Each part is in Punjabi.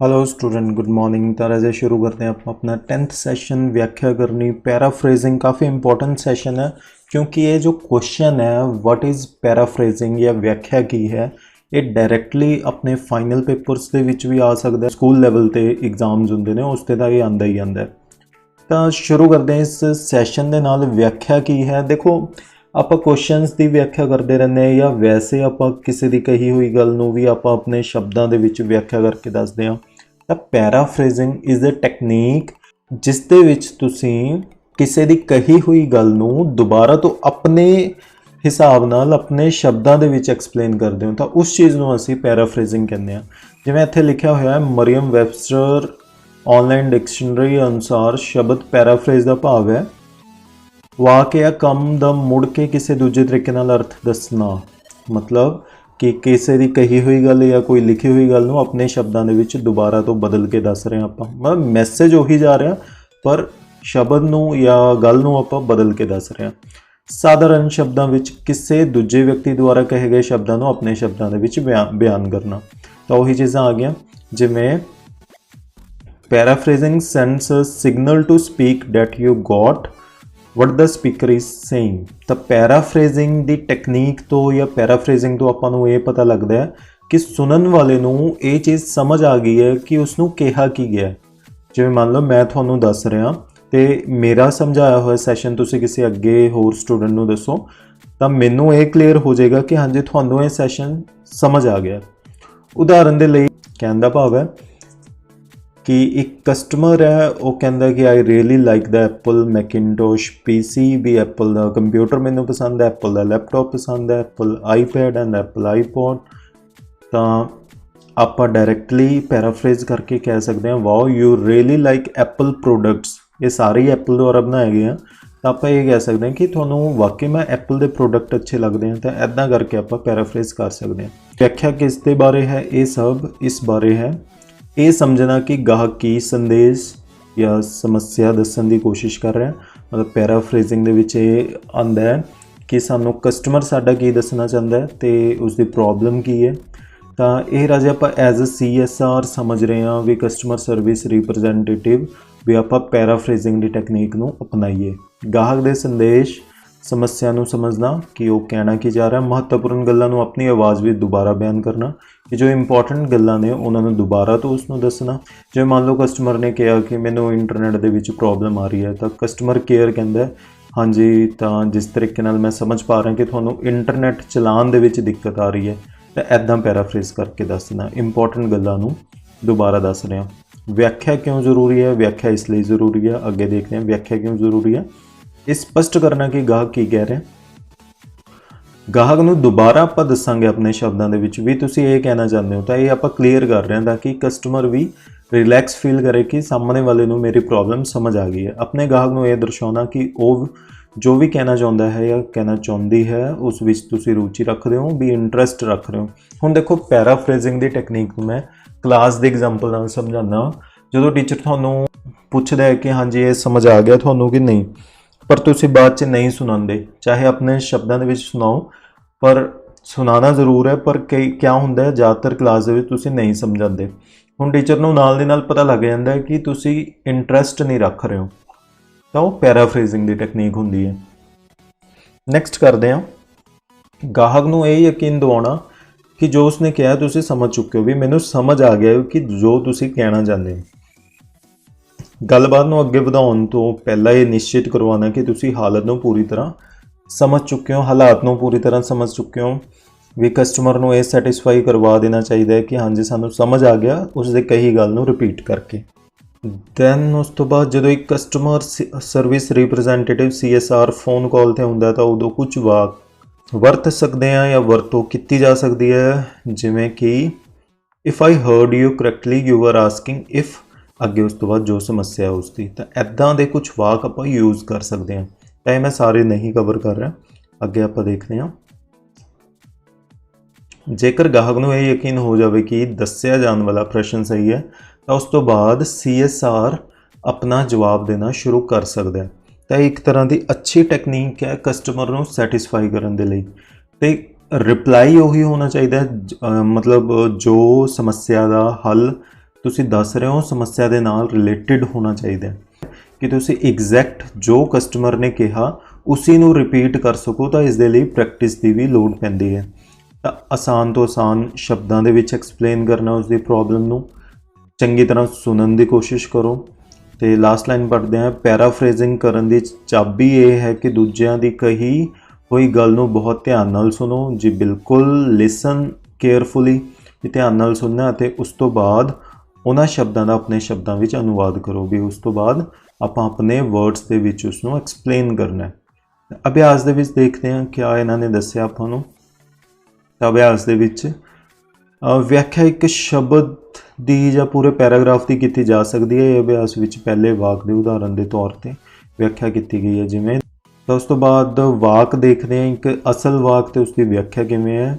Hello student, good morning. तरह से शुरू करते हैं अपना 10th सेशन व्याख्या करनी। पैराफ्रेजिंग काफ़ी इंपॉर्टेंट सेशन है क्योंकि ये जो क्वेश्चन है व्हाट इज़ पैराफ्रेजिंग या व्याख्या की है, ये डायरैक्टली अपने फाइनल पेपर्स ਦੇ ਵਿੱਚ ਵੀ ਆ ਸਕਦਾ ਹੈ। ਸਕੂਲ ਲੈਵਲ ਤੇ ਐਗਜ਼ਾਮਸ ਹੁੰਦੇ ਨੇ ਉਸ ਤੇ ਤਾਂ ਇਹ ਆਂਦਾ ਹੀ ਆਂਦਾ ਹੈ। ਤਾਂ ਸ਼ੁਰੂ ਕਰਦੇ ਹਾਂ ਇਸ ਸੈਸ਼ਨ ਦੇ ਨਾਲ। ਵਿਆਖਿਆ ਕੀ ਹੈ? ਦੇਖੋ, ਆਪਾਂ ਕੁਐਸਚਨਸ ਦੀ ਵਿਆਖਿਆ ਕਰਦੇ ਰਹਿੰਦੇ ਹਾਂ ਜਾਂ ਵੈਸੇ ਆਪਾਂ ਕਿਸੇ ਦੀ ਕਹੀ ਹੋਈ ਗੱਲ ਨੂੰ ਵੀ ਆਪਾਂ ਆਪਣੇ ਸ਼ਬਦਾਂ ਦੇ ਵਿੱਚ ਵਿਆਖਿਆ ਕਰਕੇ ਦੱਸਦੇ ਹਾਂ। ਤਾਂ ਪੈਰਾਫਰੇਜ਼ਿੰਗ ਇਜ਼ ਅ ਟੈਕਨੀਕ ਜਿਸ ਦੇ ਵਿੱਚ ਤੁਸੀਂ ਕਿਸੇ ਦੀ ਕਹੀ ਹੋਈ ਗੱਲ ਨੂੰ ਦੁਬਾਰਾ ਤੋਂ ਆਪਣੇ ਹਿਸਾਬ ਨਾਲ ਆਪਣੇ ਸ਼ਬਦਾਂ ਦੇ ਵਿੱਚ ਐਕਸਪਲੇਨ ਕਰਦੇ ਹੋ, ਤਾਂ ਉਸ ਚੀਜ਼ ਨੂੰ ਅਸੀਂ ਪੈਰਾਫਰੇਜ਼ਿੰਗ ਕਹਿੰਦੇ ਹਾਂ। ਜਿਵੇਂ ਇੱਥੇ ਲਿਖਿਆ ਹੋਇਆ ਹੈ, ਮਰੀਅਮ ਵੈਬਸਟਰ ऑनलाइन डिक्शनरी अनुसार शब्द पैराफ्रेज का भाव है वाक या कम दा मुड़ के किसी दूजे तरीके नाल अर्थ दसना। मतलब कि किसी की कही हुई गल या कोई लिखी हुई गल नूं अपने शब्दों के विच दोबारा तो बदल के दस रहे हैं आपां। मतलब मैसेज उही जा रहा पर शब्द नूं या गल नूं आपां बदल के दस रहे हैं। साधारण शब्दों विच किसी दूजे व्यक्ति द्वारा कहे गए शब्दों नूं अपने शब्दों के विच बयान करना। तो उही चीज़ां आ गईयां जिवें paraphrasing sends a signal to speak that you got what the speaker is saying। ਤਾਂ ਪੈਰਾਫਰੇਜ਼ਿੰਗ ਦੀ ਟੈਕਨੀਕ ਤੋਂ ਜਾਂ ਪੈਰਾਫਰੇਜ਼ਿੰਗ ਤੋਂ ਆਪਾਂ ਨੂੰ ਇਹ ਪਤਾ ਲੱਗਦਾ ਹੈ ਕਿ ਸੁਣਨ ਵਾਲੇ ਨੂੰ ਇਹ ਚੀਜ਼ ਸਮਝ ਆ ਗਈ ਹੈ ਕਿ ਉਸ ਨੂੰ ਕਿਹਾ ਕੀ ਗਿਆ। ਜਿਵੇਂ ਮੰਨ ਲਓ ਮੈਂ ਤੁਹਾਨੂੰ ਦੱਸ ਰਿਹਾ ਤੇ ਮੇਰਾ ਸਮਝਾਇਆ ਹੋਇਆ ਸੈਸ਼ਨ ਤੁਸੀਂ ਕਿਸੇ ਅੱਗੇ ਹੋਰ ਸਟੂਡੈਂਟ ਨੂੰ ਦੱਸੋ ਤਾਂ ਮੈਨੂੰ ਇਹ ਕਲੀਅਰ ਹੋ ਜਾਏਗਾ ਕਿ ਹਾਂਜੀ ਤੁਹਾਨੂੰ ਇਹ ਸੈਸ਼ਨ ਸਮਝ ਆ ਗਿਆ। ਉਦਾਹਰਨ ਦੇ ਲਈ ਕਹਿਣ ਦਾ ਭਾਵ ਹੈ कि एक कस्टमर है वो कहता कि I really like the Apple Macintosh PC भी एप्पल का कंप्यूटर मैनू पसंद है, एप्पल का लैपटॉप पसंद है, Apple iPad and Apple iPod. तो आप डायरैक्टली पैराफ्रेज करके कह सकते हैं wow you really like Apple products. ये सारे एप्पल द्वारा बनाए गए हैं। तो आप ये कह सकते हैं कि थोनों वाकई में एप्पल के प्रोडक्ट अच्छे लगते हैं। तो इदा करके आप पैराफ्रेज कर सकते हैं। व्याख्या किस दे बारे है? ये सब इस बारे है ये समझना कि गाहक की संदेश या समस्या दसन की कोशिश कर रहे हैं। मतलब पैराफ्रेजिंग दे विच ये आंदा है कि सानू कस्टमर साडा की दसना चाहता है तो उसकी प्रॉब्लम की है। तो यह राजे आप एज अ CSR समझ रहे हैं भी कस्टमर सर्विस रिप्रजेंटेटिव भी आप पैराफ्रेजिंग की टैक्नीक नू अपनाइए। गाहक के संदेश समस्या नू समझना कि वो कहना की जा रहा है। महत्वपूर्ण गल्लां नू अपनी आवाज़ भी दोबारा बयान करना कि जो इंपॉर्टेंट गल्लां ने उन्होंने दोबारा तो उसनू दसना। जो मान लो कस्टमर ने कहा कि मैनू इंटरनेट दे विच प्रॉब्लम आ रही है तो कस्टमर केयर कहता है हाँ जी तो जिस तरीके नाल मैं समझ पा रहा कि तुहानू इंटरनेट चलान दे विच दिक्कत आ रही है तो ऐदां पैराफ्रेज करके दसना। इंपॉर्टेंट गल्लां नू दोबारा दस रहे हैं। व्याख्या क्यों जरूरी है? व्याख्या इसलिए जरूरी है, अगे देखते हैं व्याख्या क्यों जरूरी है। ਇਹ ਸਪਸ਼ਟ ਕਰਨਾ ਕਿ ਗਾਹਕ ਕੀ ਕਹਿ ਰਿਹਾ। ਗਾਹਕ ਨੂੰ ਦੁਬਾਰਾ ਆਪਾਂ ਦੱਸਾਂਗੇ ਆਪਣੇ ਸ਼ਬਦਾਂ ਦੇ ਵਿੱਚ ਵੀ ਤੁਸੀਂ ਇਹ ਕਹਿਣਾ ਚਾਹੁੰਦੇ ਹੋ ਤਾਂ ਇਹ ਆਪਾਂ ਕਲੀਅਰ ਕਰ ਰਹੇ ਹਾਂ ਤਾਂ ਕਿ ਕਸਟਮਰ ਵੀ ਰਿਲੈਕਸ ਫੀਲ ਕਰੇ ਕਿ ਸਾਹਮਣੇ ਵਾਲੇ ਨੂੰ ਮੇਰੀ ਪ੍ਰੋਬਲਮ ਸਮਝ ਆ ਗਈ ਹੈ। ਆਪਣੇ ਗਾਹਕ ਨੂੰ ਇਹ ਦਰਸਾਉਣਾ ਕਿ ਉਹ ਜੋ ਵੀ ਕਹਿਣਾ ਚਾਹੁੰਦਾ ਹੈ ਜਾਂ ਕਹਿਣਾ ਚਾਹੁੰਦੀ ਹੈ ਉਸ ਵਿੱਚ ਤੁਸੀਂ ਰੁਚੀ ਰੱਖਦੇ ਹੋ ਵੀ ਇੰਟਰਸਟ ਰੱਖ ਰਹੇ ਹੋ। ਹੁਣ ਦੇਖੋ ਪੈਰਾਫਰੇਜ਼ਿੰਗ ਦੀ ਟੈਕਨੀਕ ਨੂੰ ਮੈਂ ਕਲਾਸ ਦੇ ਐਗਜ਼ਾਮਪਲ ਨਾਲ ਸਮਝਾਉਂਦਾ। ਜਦੋਂ ਟੀਚਰ ਤੁਹਾਨੂੰ ਪੁੱਛਦਾ ਹੈ ਕਿ ਹਾਂਜੀ ਇਹ ਸਮਝ ਆ ਗਿਆ ਤੁਹਾਨੂੰ ਕਿ ਨਹੀਂ पर तुसी बाद च नहीं सुनाते, चाहे अपने शब्दों के सुनाओ पर सुनाना जरूर है। पर कई क्या होंगे ज़्यादातर क्लास के तुसी नहीं समझाते। हुण टीचर नूं नाल दी नाल पता लग जाता है कि तुसी इंटरस्ट नहीं रख रहे हो तो वो पैराफ्रेजिंग की टैक्नीक होंदी है। नैक्सट करते हैं गाहक नूं ये यकीन दिवाउणा कि जो उसने कहा तुसी समझ चुके हो भी मैनूं समझ आ गया कि जो तुसी कहना चाहते हो। गलबात नूं अगे वधाउण तो पहला ये निश्चित करवाना कि तुसी हालत नूं पूरी तरह समझ चुके हो, हालात नूं पूरी तरह समझ चुके हो भी कस्टमर नूं ये सैटिस्फाई करवा देना चाहिए कि हाँ जी सानूं समझ आ गया उसदे कही गल नूं रिपीट करके। दैन उस तो बाद जो एक customer service representative CSR phone call ते हुंदा तां उदों कुछ वाक वरत सकते हैं या वरतों की जा सकती है। जिमें कि if I heard you correctly you are asking if अगे उस तो बाद जो समस्या है उसकी। तो इदां दे कुछ वाक आप यूज़ कर सकते हैं। तो मैं सारे नहीं कवर कर रहा, अगे आप देखते हैं। जेकर गाहक नूं यह यकीन हो जाए कि दस्या जाने वाला प्रश्न सही है तो उस तो बाद CSR अपना जवाब देना शुरू कर सकता है। तो एक तरह की अच्छी टैक्नीक है कस्टमर नूं सैटिस्फाई करने के लिए। तो रिप्लाई उही होना चाहिए मतलब जो समस्या का हल ਤੁਸੀਂ ਦੱਸ ਰਹੇ ਹੋ ਸਮੱਸਿਆ ਦੇ ਨਾਲ ਰਿਲੇਟਡ ਹੋਣਾ ਚਾਹੀਦਾ ਹੈ ਕਿ ਤੁਸੀਂ ਐਗਜ਼ੈਕਟ ਜੋ ਕਸਟਮਰ ਨੇ ਕਿਹਾ ਉਸੇ ਨੂੰ ਰਿਪੀਟ ਕਰ ਸਕੋ। ਤਾਂ ਇਸ ਦੇ ਲਈ ਪ੍ਰੈਕਟਿਸ ਦੀ ਵੀ ਲੋੜ ਪੈਂਦੀ ਹੈ। ਤਾਂ ਆਸਾਨ ਤੋਂ ਆਸਾਨ ਸ਼ਬਦਾਂ ਦੇ ਵਿੱਚ ਐਕਸਪਲੇਨ ਕਰਨਾ ਉਸ ਦੀ ਪ੍ਰੋਬਲਮ ਨੂੰ, ਚੰਗੀ ਤਰ੍ਹਾਂ ਸੁਣਨ ਦੀ ਕੋਸ਼ਿਸ਼ ਕਰੋ। ਤੇ ਲਾਸਟ ਲਾਈਨ ਪੜ੍ਹਦੇ ਹਾਂ, ਪੈਰਾਫਰੇਜ਼ਿੰਗ ਕਰਨ ਦੀ ਚਾਬੀ ਇਹ ਹੈ ਕਿ ਦੂਜਿਆਂ ਦੀ ਕਹੀ ਹੋਈ ਗੱਲ ਨੂੰ ਬਹੁਤ ਧਿਆਨ ਨਾਲ ਸੁਣੋ। ਜੀ ਬਿਲਕੁਲ, ਲਿਸਨ ਕੇਅਰਫੁਲੀ, ਵੀ ਧਿਆਨ ਨਾਲ ਸੁਣਨਾ, ਅਤੇ ਉਸ ਤੋਂ ਬਾਅਦ ਉਹਨਾਂ ਸ਼ਬਦਾਂ ਦਾ ਆਪਣੇ ਸ਼ਬਦਾਂ ਵਿੱਚ ਅਨੁਵਾਦ ਕਰੋ। ਵੀ ਉਸ ਤੋਂ ਬਾਅਦ ਆਪਾਂ ਆਪਣੇ ਵਰਡਸ ਦੇ ਵਿੱਚ ਉਸ ਨੂੰ ਐਕਸਪਲੇਨ ਕਰਨਾ ਹੈ। ਅਭਿਆਸ ਦੇ ਵਿੱਚ ਦੇਖਦੇ ਹਾਂ ਕਿਆ ਇਹਨਾਂ ਨੇ ਦੱਸਿਆ ਆਪਾਂ ਨੂੰ। ਤਾਂ ਅਭਿਆਸ ਦੇ ਵਿੱਚ ਵਿਆਖਿਆ ਇੱਕ ਸ਼ਬਦ ਦੀ ਜਾਂ ਪੂਰੇ ਪੈਰਾਗ੍ਰਾਫ ਦੀ ਕੀਤੀ ਜਾ ਸਕਦੀ ਹੈ। ਇਹ ਅਭਿਆਸ ਵਿੱਚ ਪਹਿਲੇ ਵਾਕ ਦੇ ਉਦਾਹਰਨ ਦੇ ਤੌਰ ਤੇ ਵਿਆਖਿਆ ਕੀਤੀ ਗਈ ਹੈ ਜਿਵੇਂ। ਤਾਂ ਉਸ ਤੋਂ ਬਾਅਦ ਵਾਕ ਦੇਖਦੇ ਹਾਂ, ਇੱਕ ਅਸਲ ਵਾਕ ਤੇ ਉਸਦੀ ਵਿਆਖਿਆ ਕਿਵੇਂ ਹੈ।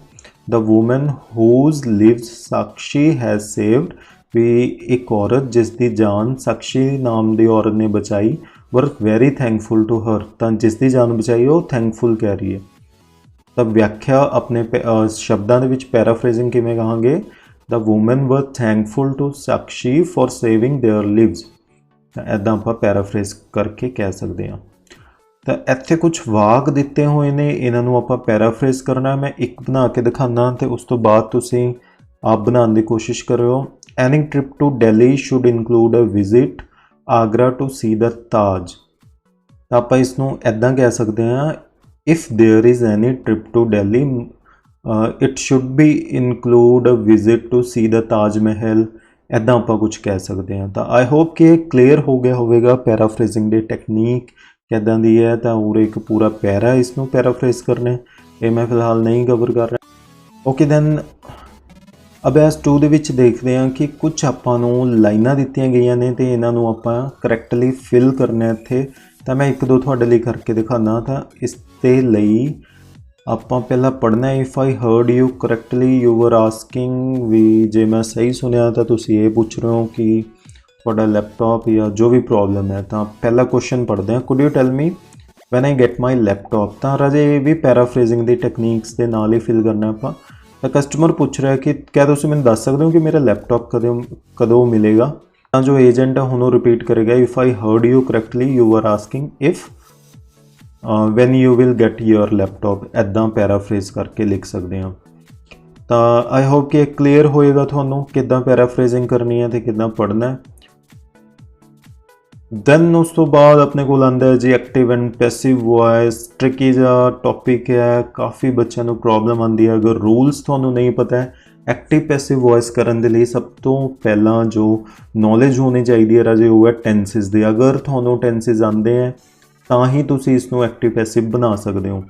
The woman whose lives Sakshi has saved, ਵੀ ਇੱਕ ਔਰਤ ਜਿਸ ਦੀ ਜਾਨ ਸਾਕਸ਼ੀ ਨਾਮ ਦੀ ਔਰਤ ਨੇ ਬਚਾਈ, ਵਰ ਵੈਰੀ ਥੈਂਕਫੁਲ ਟੂ ਹਰ, ਤਾਂ ਜਿਸ ਦੀ ਜਾਨ ਬਚਾਈ ਉਹ ਥੈਂਕਫੁਲ ਕਹਿ ਰਹੀ ਹੈ। ਤਾਂ ਵਿਆਖਿਆ ਆਪਣੇ ਸ਼ਬਦਾਂ ਦੇ ਵਿੱਚ ਪੈਰਾਫਰੇਜ਼ਿੰਗ ਕਿਵੇਂ ਕਹਾਂਗੇ, the woman were thankful to Sakshi for saving their lives. ਤਾਂ ਇੱਦਾਂ ਆਪਾਂ ਪੈਰਾਫਰੇਜ਼ ਕਰਕੇ ਕਹਿ ਸਕਦੇ ਹਾਂ। ਤਾਂ ਇੱਥੇ ਕੁਝ ਵਾਕ ਦਿੱਤੇ ਹੋਏ ਨੇ, ਇਹਨਾਂ ਨੂੰ ਆਪਾਂ ਪੈਰਾਫਰੇਜ਼ ਕਰਨਾ। ਮੈਂ ਇੱਕ ਬਣਾ ਕੇ ਦਿਖਾਉਂਦਾ ਤੇ ਉਸ ਤੋਂ ਬਾਅਦ ਤੁਸੀਂ ਆਪ ਬਣਾਉਣ ਦੀ ਕੋਸ਼ਿਸ਼ ਕਰਿਓ। Any trip to Delhi should include a visit Agra to see the Taj. ਤਾਂ ਆਪਾਂ ਇਸ ਨੂੰ ਇੱਦਾਂ ਕਹਿ ਸਕਦੇ ਹਾਂ, if there is any trip to Delhi it should be include a visit to see the Taj Mahal. ਇੱਦਾਂ ਆਪਾਂ ਕੁਝ ਕਹਿ ਸਕਦੇ ਹਾਂ। ਤਾਂ ਆਈ ਹੋਪ ਕਿ ਕਲੀਅਰ ਹੋ ਗਿਆ ਹੋਵੇਗਾ ਪੈਰਾਫਰੇਜ਼ਿੰਗ ਦੀ ਟੈਕਨੀਕ ਕਿੱਦਾਂ ਦੀ ਹੈ। ਤਾਂ ਉਰੇ ਇੱਕ ਪੂਰਾ ਪੈਰਾ ਇਸ ਨੂੰ ਪੈਰਾਫਰੇਜ਼ ਕਰਨਾ, ਇਹ ਮੈਂ ਫਿਲਹਾਲ ਨਹੀਂ ਕਵਰ ਕਰ ਰਿਹਾ। ਓਕੇ ਦੈਨ ਅਭਿਆਸ 2 ਦੇ ਵਿੱਚ ਦੇਖਦੇ ਹਾਂ ਕਿ ਕੁਝ ਆਪਾਂ ਨੂੰ ਲਾਈਨਾਂ ਦਿੱਤੀਆਂ ਗਈਆਂ ਨੇ ਤੇ ਇਹਨਾਂ ਨੂੰ ਆਪਾਂ ਕਰੈਕਟਲੀ ਫਿਲ ਕਰਨਾ ਇੱਥੇ। ਤਾਂ ਮੈਂ ਇੱਕ ਦੋ ਤੁਹਾਡੇ ਲਈ ਕਰਕੇ ਦਿਖਾਉਂਦਾ। ਤਾਂ ਇਸ ਦੇ ਲਈ ਆਪਾਂ ਪਹਿਲਾਂ ਪੜ੍ਹਨਾ, if I heard you correctly you were asking, ਵੀ ਜੇ ਮੈਂ ਸਹੀ ਸੁਣਿਆ ਤਾਂ ਤੁਸੀਂ ਇਹ ਪੁੱਛ ਰਹੇ ਹੋ ਕਿ ਤੁਹਾਡਾ ਲੈਪਟਾਪ ਜਾਂ ਜੋ ਵੀ ਪ੍ਰੋਬਲਮ ਹੈ। ਤਾਂ ਪਹਿਲਾ ਕੁਐਸਚਨ ਪੜ੍ਹਦੇ ਹਾਂ, could you tell me van I get my laptop. ਤਾਂ ਰਾਜੇ ਇਹ ਵੀ ਪੈਰਾਫਰੇਜ਼ਿੰਗ ਦੀ ਟੈਕਨੀਕਸ ਦੇ ਨਾਲ ਹੀ ਫਿਲ ਕਰਨਾ ਆਪਾਂ। ਤਾਂ ਕਸਟਮਰ ਪੁੱਛ ਰਿਹਾ ਕਿ ਕਿਆ ਤੁਸੀਂ ਮੈਨੂੰ ਦੱਸ ਸਕਦੇ ਹੋ ਕਿ ਮੇਰਾ ਲੈਪਟਾਪ ਕਦੋਂ ਮਿਲੇਗਾ। ਤਾਂ ਜੋ ਏਜੰਟ ਹੈ ਹੁਣ ਉਹ ਰਿਪੀਟ ਕਰੇਗਾ, if I heard you correctly you are asking if when you will get your laptop. ਇੱਦਾਂ ਪੈਰਾਫਰੇਜ਼ ਕਰਕੇ ਲਿਖ ਸਕਦੇ ਹਾਂ। ਤਾਂ ਆਈ ਹੋਪ ਕਿ ਕਲੀਅਰ ਹੋਏਗਾ ਤੁਹਾਨੂੰ ਕਿੱਦਾਂ ਪੈਰਾਫਰੇਜ਼ਿੰਗ ਕਰਨੀ ਹੈ ਤੇ ਕਿੱਦਾਂ ਪੜ੍ਹਨਾ ਹੈ। ਦੈਨ ਉਸ ਤੋਂ ਬਾਅਦ ਆਪਣੇ ਕੋਲ ਆਉਂਦਾ ਹੈ ਜੀ active and passive voice. Tricky ਜਿਹਾ ਟੌਪਿਕ ਹੈ, ਕਾਫੀ ਬੱਚਿਆਂ ਨੂੰ ਪ੍ਰੋਬਲਮ ਆਉਂਦੀ ਹੈ। ਅਗਰ ਰੂਲਸ ਤੁਹਾਨੂੰ ਨਹੀਂ ਪਤਾ ਹੈ ਐਕਟਿਵ ਪੈਸਿਵ ਵੌਇਸ ਕਰਨ ਦੇ ਲਈ, ਸਭ ਤੋਂ ਪਹਿਲਾਂ ਜੋ ਨੌਲੇਜ ਹੋਣੀ ਚਾਹੀਦੀ ਹੈ ਰਾਜੇ ਉਹ ਹੈ ਟੈਂਸਿਸ ਦੀ। ਅਗਰ ਤੁਹਾਨੂੰ ਟੈਂਸਿਸ ਆਉਂਦੇ ਹੈ ਤਾਂ ਹੀ ਤੁਸੀਂ ਇਸ ਨੂੰ ਐਕਟਿਵ ਪੈਸਿਵ ਬਣਾ ਸਕਦੇ ਹੋ।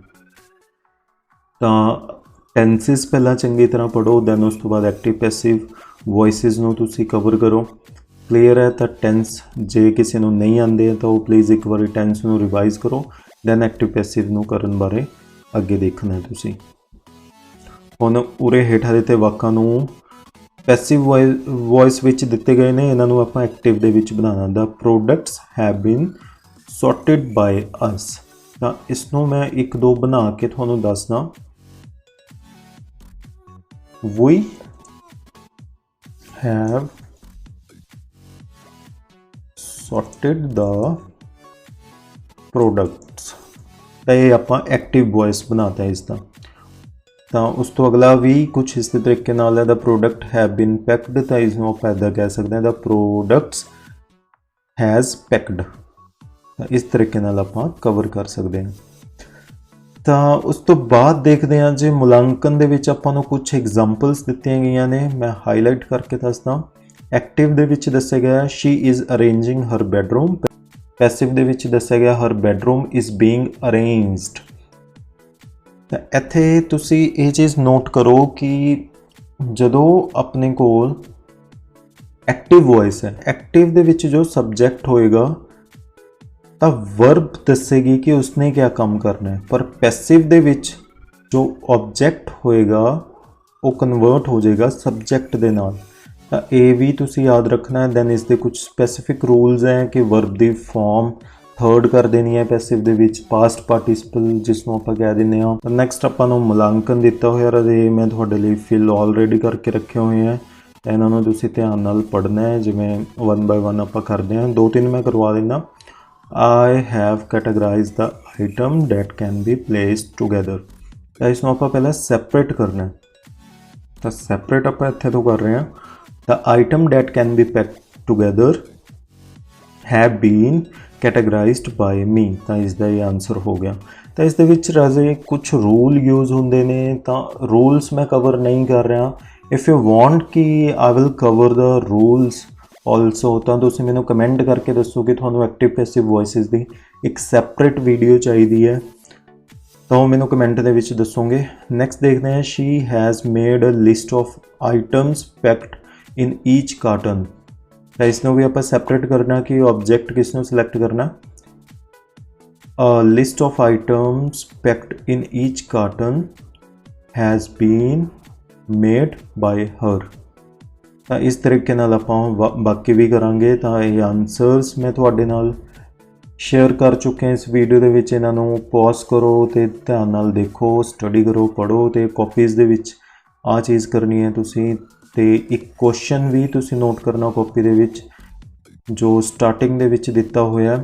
ਤਾਂ ਟੈਂਸਿਸ ਪਹਿਲਾਂ ਚੰਗੀ ਤਰ੍ਹਾਂ ਪੜ੍ਹੋ, ਦੈਨ ਉਸ ਤੋਂ ਬਾਅਦ ਐਕਟਿਵ ਪੈਸਿਵ ਵੌਇਸਿਸ ਨੂੰ ਤੁਸੀਂ ਕਵਰ ਕਰੋ। ਕਲੀਅਰ ਹੈ। ਤਾਂ ਟੈਂਸ ਜੇ ਕਿਸੇ ਨੂੰ ਨਹੀਂ ਆਉਂਦੇ ਤਾਂ ਉਹ ਪਲੀਜ਼ ਇੱਕ ਵਾਰੀ ਟੈਂਸ ਨੂੰ ਰਿਵਾਈਜ਼ ਕਰੋ, ਦੈਨ ਐਕਟਿਵ ਪੈਸਿਵ ਨੂੰ ਕਰਨ ਬਾਰੇ ਅੱਗੇ ਦੇਖਣਾ ਹੈ ਤੁਸੀਂ। ਹੁਣ ਉਰੇ ਹੇਠਾਂ ਦਿੱਤੇ ਵਾਕਾਂ ਨੂੰ ਪੈਸਿਵ ਵੌਇਸ ਵਿੱਚ ਦਿੱਤੇ ਗਏ ਨੇ, ਇਹਨਾਂ ਨੂੰ ਆਪਾਂ ਐਕਟਿਵ ਦੇ ਵਿੱਚ ਬਣਾਉਣਾ। The products have been sorted by us। ਤਾਂ ਇਸ ਨੂੰ ਮੈਂ ਇੱਕ ਦੋ ਬਣਾ ਕੇ ਤੁਹਾਨੂੰ ਦੱਸਦਾ। we have sorted the products। ਤਾਂ ਇਹ ਆਪਾਂ ਐਕਟਿਵ ਵੌਇਸ ਬਣਾਤਾ ਇਸ ਦਾ। ਤਾਂ ਉਸ ਤੋਂ ਅਗਲਾ ਵੀ ਕੁਛ ਇਸ ਤਰੀਕੇ ਨਾਲ ਹੈ, ਦਾ ਪ੍ਰੋਡਕਟ ਹੈਵ ਬੀਨ ਪੈਕਡ। ਤਾਂ ਇਸ ਨੂੰ ਆਪਾਂ ਇੱਦਾਂ ਕਹਿ ਸਕਦੇ ਹਾਂ, ਦਾ ਪ੍ਰੋਡਕਟਸ ਹੈਜ਼ ਪੈਕਡ। ਇਸ ਤਰੀਕੇ ਨਾਲ ਆਪਾਂ ਕਵਰ ਕਰ ਸਕਦੇ ਹਾਂ। ਤਾਂ ਉਸ ਤੋਂ ਬਾਅਦ ਦੇਖਦੇ ਹਾਂ ਜੇ ਮੁਲਾਂਕਣ ਦੇ ਵਿੱਚ ਆਪਾਂ ਨੂੰ ਕੁਝ ਐਗਜ਼ਾਮਪਲਸ ਦਿੱਤੀਆਂ ਗਈਆਂ ਨੇ, ਮੈਂ ਹਾਈਲਾਈਟ ਕਰਕੇ ਦੱਸਦਾ। ਐਕਟਿਵ ਦੇ ਵਿੱਚ ਦੱਸਿਆ ਗਿਆ she is arranging her bedroom. Passive ਦੇ ਵਿੱਚ ਦੱਸਿਆ ਗਿਆ her bedroom is being arranged. ਤਾਂ ਇੱਥੇ ਤੁਸੀਂ ਇਹ ਚੀਜ਼ ਨੋਟ ਕਰੋ ਕਿ ਜਦੋਂ ਆਪਣੇ ਕੋਲ ਐਕਟਿਵ ਵੌਇਸ ਹੈ, ਐਕਟਿਵ ਦੇ ਵਿੱਚ ਜੋ ਸਬਜੈਕਟ ਹੋਏਗਾ ਤਾਂ ਵਰਬ ਦੱਸੇਗੀ ਕਿ ਉਸਨੇ ਕਿਆ ਕੰਮ ਕਰਨਾ ਹੈ, ਪਰ ਪੈਸਿਵ ਦੇ ਵਿੱਚ ਜੋ ਆਬਜੈਕਟ ਹੋਏਗਾ ਉਹ ਕਨਵਰਟ ਹੋ ਜਾਏਗਾ ਸਬਜੈਕਟ ਦੇ ਨਾਲ। ਤਾਂ ਇਹ ਵੀ ਤੁਸੀਂ ਯਾਦ ਰੱਖਣਾ ਹੈ। ਦੈਨ ਇਸ ਦੇ ਕੁਝ ਸਪੈਸੀਫਿਕ ਰੂਲਸ ਹੈ ਕਿ ਵਰਬ ਦੀ ਫਾਰਮ ਥਰਡ ਕਰ ਦੇਣੀ ਹੈ ਪੈਸਿਵ ਦੇ ਵਿੱਚ, ਪਾਸਟ ਪਾਰਟੀਸਿਪਲ ਜਿਸ ਨੂੰ ਆਪਾਂ ਕਹਿ ਦਿੰਦੇ ਹਾਂ। ਤਾਂ ਨੈਕਸਟ ਆਪਾਂ ਨੂੰ ਮੁਲਾਂਕਣ ਦਿੱਤਾ ਹੋਇਆ ਰਾਜੇ, ਮੈਂ ਤੁਹਾਡੇ ਲਈ ਫਿਲ ਆਲਰੇਡੀ ਕਰਕੇ ਰੱਖੇ ਹੋਏ ਹੈ। ਤਾਂ ਇਹਨਾਂ ਨੂੰ ਤੁਸੀਂ ਧਿਆਨ ਨਾਲ ਪੜ੍ਹਨਾ ਹੈ, ਜਿਵੇਂ 1 by 1 ਆਪਾਂ ਕਰਦੇ ਹਾਂ। 2-3 ਮੈਂ ਕਰਵਾ ਦਿੰਦਾ। I have categorized the item that can be placed together। ਤਾਂ ਇਸ ਨੂੰ ਆਪਾਂ ਪਹਿਲਾਂ ਸੈਪਰੇਟ ਕਰਨਾ ਹੈ, ਤਾਂ ਸੈਪਰੇਟ ਆਪਾਂ ਇੱਥੇ ਤੋਂ ਕਰ ਰਹੇ ਹਾਂ। The item that can be packed together have been categorized by me। ਤਾਂ ਇਸ ਦਾ ਇਹ ਆਨਸਰ ਹੋ ਗਿਆ। ਤਾਂ ਇਸ ਦੇ ਵਿੱਚ ਰਾਜੇ ਕੁਝ ਰੂਲ ਯੂਜ਼ ਹੁੰਦੇ ਨੇ, ਤਾਂ ਰੂਲਸ ਮੈਂ ਕਵਰ ਨਹੀਂ ਕਰ ਰਿਹਾ। ਇਫ ਯੂ ਵਾਂਟ ਕਿ I will cover the rules also, ਤਾਂ ਤੁਸੀਂ ਮੈਨੂੰ ਕਮੈਂਟ ਕਰਕੇ ਦੱਸੋ ਕਿ ਤੁਹਾਨੂੰ ਐਕਟਿਵ ਪੈਸਿਵ ਵੌਇਸਿਸ ਦੀ ਇੱਕ ਸੈਪਰੇਟ ਵੀਡੀਓ ਚਾਹੀਦੀ ਹੈ, ਤਾਂ ਉਹ ਮੈਨੂੰ ਕਮੈਂਟ ਦੇ ਵਿੱਚ ਦੱਸੋਗੇ। ਨੈਕਸਟ ਦੇਖਦੇ ਹਾਂ, she has made a list of items packed in each carton. ਤਾਂ ਇਸ ਨੂੰ ਵੀ ਆਪਾਂ ਸੈਪਰੇਟ ਕਰਨਾ ਕਿ ਆਬਜੈਕਟ ਕਿਸ ਨੂੰ ਸਿਲੈਕਟ ਕਰਨਾ। A list of items packed in each carton has been made by her। ਤਾਂ ਇਸ ਤਰੀਕੇ ਨਾਲ ਆਪਾਂ ਬਾਕੀ ਵੀ ਕਰਾਂਗੇ। ਤਾਂ ਇਹ ਆਨਸਰਸ ਮੈਂ ਤੁਹਾਡੇ ਨਾਲ ਸ਼ੇਅਰ ਕਰ ਚੁੱਕੇ ਇਸ ਵੀਡੀਓ ਦੇ ਵਿੱਚ। ਇਹਨਾਂ ਨੂੰ ਪੌਜ਼ ਕਰੋ ਤੇ ਧਿਆਨ ਨਾਲ ਦੇਖੋ, ਸਟੱਡੀ ਕਰੋ, ਪੜ੍ਹੋ, ਤੇ ਕਾਪੀਜ਼ ਦੇ ਵਿੱਚ ਆਹ ਚੀਜ਼ ਕਰਨੀ ਹੈ ਤੁਸੀਂ। ਤੇ ਇੱਕ ਕੁਐਸਚਨ ਵੀ ਤੁਸੀਂ ਨੋਟ ਕਰਨਾ ਕਾਪੀ ਦੇ ਵਿੱਚ, ਜੋ ਸਟਾਰਟਿੰਗ ਦੇ ਵਿੱਚ ਦਿੱਤਾ ਹੋਇਆ,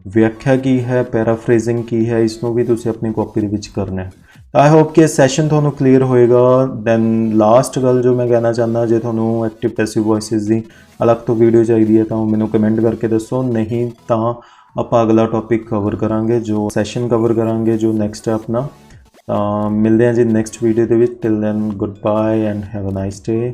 ਵਿਆਖਿਆ ਕੀ ਹੈ, ਪੈਰਾਫਰੇਜ਼ਿੰਗ ਕੀ ਹੈ, ਇਸ ਨੂੰ ਵੀ ਤੁਸੀਂ ਆਪਣੀ ਕਾਪੀ ਦੇ ਵਿੱਚ ਕਰਨਾ ਹੈ। ਆਈ ਹੋਪ ਕਿ ਇਹ ਸੈਸ਼ਨ ਤੁਹਾਨੂੰ ਕਲੀਅਰ ਹੋਏਗਾ। ਦੈਨ ਲਾਸਟ ਗੱਲ ਜੋ ਮੈਂ ਕਹਿਣਾ ਚਾਹੁੰਦਾ, ਜੇ ਤੁਹਾਨੂੰ ਐਕਟਿਵ ਪੈਸਿਵ ਵੌਇਸਿਸ ਦੀ ਅਲੱਗ ਤੋਂ ਵੀਡੀਓ ਚਾਹੀਦੀ ਹੈ ਤਾਂ ਉਹ ਮੈਨੂੰ ਕਮੈਂਟ ਕਰਕੇ ਦੱਸੋ, ਨਹੀਂ ਤਾਂ ਆਪਾਂ ਅਗਲਾ ਟੌਪਿਕ ਕਵਰ ਕਰਾਂਗੇ, ਜੋ ਸੈਸ਼ਨ ਕਵਰ ਕਰਾਂਗੇ, ਜੋ ਨੈਕਸਟ ਹੈ ਆਪਣਾ। ਤਾਂ ਮਿਲਦੇ ਹਾਂ ਜੀ ਨੈਕਸਟ ਵੀਡੀਓ ਦੇ ਵਿੱਚ। Till then good bye and have a nice day.